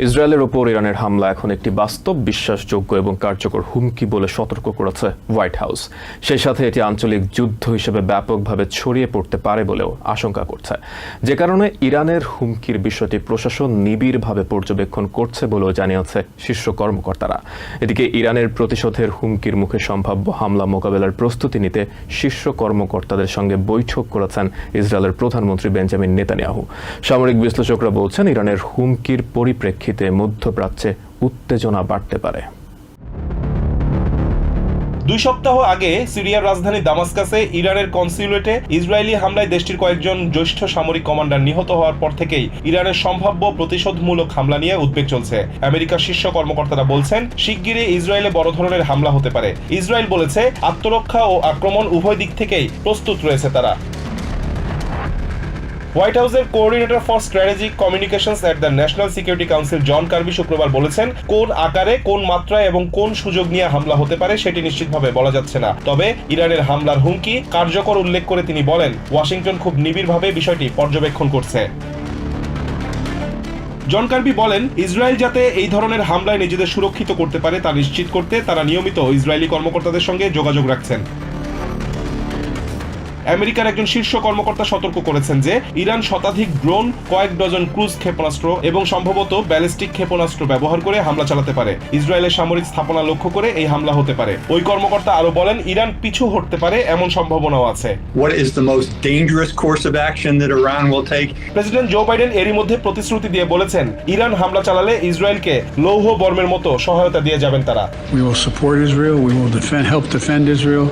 ইসরায়েলের ওপর ইরানের হামলা এখন একটি বাস্তব, বিশ্বাসযোগ্য এবং কার্যকর হুমকি বলে সতর্ক করেছে হোয়াইট হাউস। সেই সাথে এটি আঞ্চলিক যুদ্ধ হিসেবে ব্যাপকভাবে ছড়িয়ে পড়তে পারে বলেও আশঙ্কা করছে, যে কারণে ইরানের হুমকির বিষয়টি প্রশাসন নিবিড়ভাবে পর্যবেক্ষণ করছে বলেও জানিয়েছে শীর্ষ কর্মকর্তারা। এদিকে ইরানের প্রতিশোধের হুমকির মুখে সম্ভাব্য হামলা মোকাবেলার প্রস্তুতি নিতে শীর্ষ কর্মকর্তাদের সঙ্গে বৈঠক করেছেন ইসরায়েলের প্রধানমন্ত্রী বেঞ্জামিন নেতানিয়াহু। সামরিক বিশ্লেষকরা বলছেন, ইরানের হুমকির পরিপ্রেক্ষিতে মধ্যপ্রাচ্যে উত্তেজনা বাড়তে পারে। 2 সপ্তাহ আগে সিরিয়ার রাজধানী দামাস্কাসে ইরানের কনসুলেটে ইসরায়েলি হামলায় দেশটির কয়েকজন জ্যেষ্ঠ সামরিক কমান্ডার নিহত হওয়ার পর থেকেই ইরানের সম্ভাব্য প্রতিশোধমূলক হামলা নিয়ে উদ্বেগ চলছে। আমেরিকার শীর্ষ কর্মকর্তারা বলছেন, শিগগিরই ইসরায়েলে বড় ধরনের হামলা হতে পারে। ইসরায়েল বলেছে, আত্মরক্ষা ও আক্রমণ উভয় দিক থেকেই প্রস্তুত রয়েছে তারা। হোয়াইট হাউসের coordinator for strategic communications at the National Security Council John Kirby শুক্রবার বলেছেন, কোন আকারে, কোন মাত্রায় এবং কোন সুযোগ নিয়ে হামলা হতে পারে সেটি নিশ্চিতভাবে বলা যাচ্ছে না। তবে ইরানের হামলার হুমকি কার্যকর উল্লেখ করে তিনি বলেন, ওয়াশিংটন খুব নিবিড়ভাবে বিষয়টি পর্যবেক্ষণ করছে। জন কার্বি বলেন, ইসরায়েল যাতে এই ধরনের হামলায় নিজেদের সুরক্ষিত করতে পারে তা নিশ্চিত করতে তারা নিয়মিত ইসরায়েলি কর্মকর্তাদের সঙ্গে যোগাযোগ রাখছেন। আমেরিকার একজন শীর্ষ কর্মকর্তা সতর্ক করেছেন যে ইরান শতাধিক ড্রোন, কয়েক ডজন ক্রুজ ক্ষেপণাস্ত্র এবং সম্ভবত ব্যালিস্টিক ক্ষেপণাস্ত্র ব্যবহার করে হামলা চালাতে পারে। ইসরায়েলের সামরিক স্থাপনা লক্ষ্য করে এই হামলা হতে পারে। ওই কর্মকর্তা আরো বলেন, ইরান পিছু হটতে পারে এমন সম্ভাবনাও আছে। What is the most dangerous course of action that Iran will take? President Joe Biden এরই মধ্যে প্রতিশ্রুতি দিয়ে বলেছেন, ইরান হামলা চালালে ইসরায়েলকে লৌহ বর্মের মতো সহায়তা দিয়ে যাবেন তারা। We will support Israel, we will help defend Israel.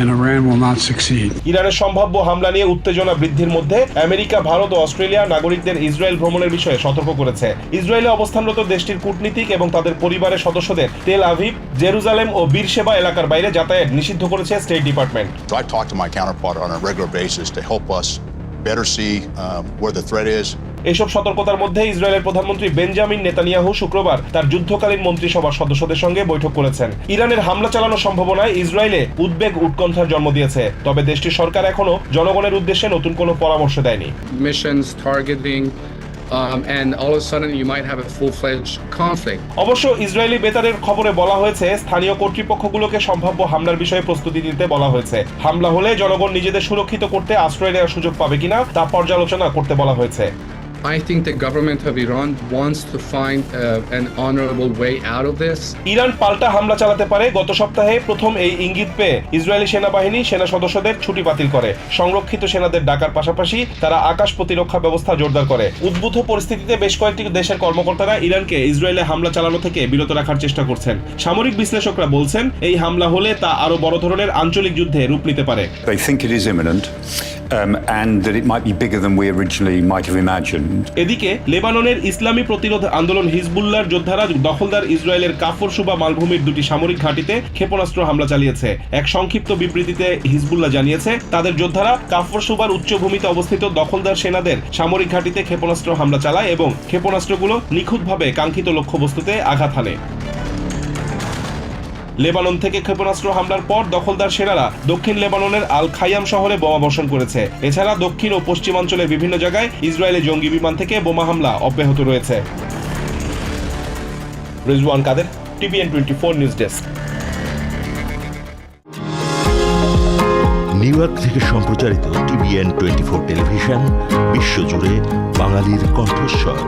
And Iran will not succeed. ইরানের সম্ভাব্য হামলা নিয়ে উত্তেজনা বৃদ্ধির মধ্যে আমেরিকা, ভারত ও অস্ট্রেলিয়া নাগরিকদের ইসরায়েল ভ্রমণের বিষয়ে সতর্ক করেছে। ইসরায়েলে অবস্থানরত দেশটির কূটনীতিক এবং তাদের পরিবারের সদস্যদের তেল আভিভ, জেরুজালেম ও বীরশেবা এলাকার বাইরে যাতায়াত নিষিদ্ধ করেছে state department. So I talk to my counterpart on a regular basis to help us better see where the threat is. এসব সতর্কতার মধ্যে ইসরায়েলের প্রধানমন্ত্রী বেঞ্জামিন নেতানিয়াহু শুক্রবার তার যুদ্ধকালীন মন্ত্রিসভার সদস্যদের সঙ্গে বৈঠক করেছেন। ইরানের হামলা চালানোর সম্ভাবনায় ইসরায়েলে উদ্বেগ উৎকণ্ঠার জন্ম দিয়েছে, তবে দেশটির সরকার এখনো জনগণের উদ্দেশ্যে নতুন কোনো পরামর্শ দেয়নি। Missions targeting and all of a sudden you might have a full-fledged conflict. অবশ্য ইসরায়েলি বেতারের খবরে বলা হয়েছে, স্থানীয় কর্তৃপক্ষগুলোকে সম্ভাব্য হামলার বিষয়ে প্রস্তুতি নিতে বলা হয়েছে। হামলা হলে জনগণ নিজেদের সুরক্ষিত করতে আশ্রয় নেওয়ার সুযোগ পাবে কিনা তা পর্যালোচনা করতে বলা হয়েছে। I think the government of Iran wants to find an honorable way out of this. Iran পাল্টা হামলা চালাতে পারে। গত সপ্তাহে প্রথম এই ইঙ্গিত পেয়ে ইসরায়েলি সেনাবাহিনী সেনা সদস্যদের ছুটি বাতিল করে। সংরক্ষিত সেনাদের ডাকার পাশাপাশি তারা আকাশ প্রতিরক্ষা ব্যবস্থা জোরদার করে। উদ্ভূত পরিস্থিতিতে বেশ কয়েকটি দেশের কর্মকর্তারা ইরানকে ইসরায়েলে হামলা চালানো থেকে বিরত রাখার চেষ্টা করছেন। সামরিক বিশ্লেষকরা বলছেন, এই হামলা হলে তা আরো বড় ধরনের আঞ্চলিক যুদ্ধে রূপ নিতে পারে। They think it is imminent and that it might be bigger than we originally might have imagined. এদিকে লেবাননের ইসলামী প্রতিরোধ আন্দোলন হিজবুল্লাহর যোদ্ধারা দখলদার ইসরায়েলের কাফর সুবা মালভূমির 2টি সামরিক ঘাঁটিতে ক্ষেপণাস্ত্র হামলা চালিয়েছে। এক সংক্ষিপ্ত বিবৃতিতে হিজবুল্লাহ জানিয়েছে, তাদের যোদ্ধারা কাফর সুবার উচ্চভূমিতে অবস্থিত দখলদার সেনাদের সামরিক ঘাঁটিতে ক্ষেপণাস্ত্র হামলা চালায় এবং ক্ষেপণাস্ত্রগুলো নিখুঁতভাবে কাঙ্ক্ষিত লক্ষ্যবস্তুতে আঘাত হানে। লেবানন থেকে ক্ষেপণাস্ত্র হামলার পর দখলদার সেনারা দক্ষিণ লেবাননের আল খাইয়াম শহরে বোমা বর্ষণ করেছে। এছাড়া দক্ষিণ ও পশ্চিমাঞ্চলের বিভিন্ন জায়গায় ইসরায়েলি জঙ্গি বিমান থেকে বোমা হামলা অব্যাহত রয়েছে। রিজওয়ান কাদের, TVN 24 news desk. New York থেকে সম্প্রচারিত TVN 24 টেলিভিশন বিশ্বজুড়ে বাঙালির কণ্ঠস্বর।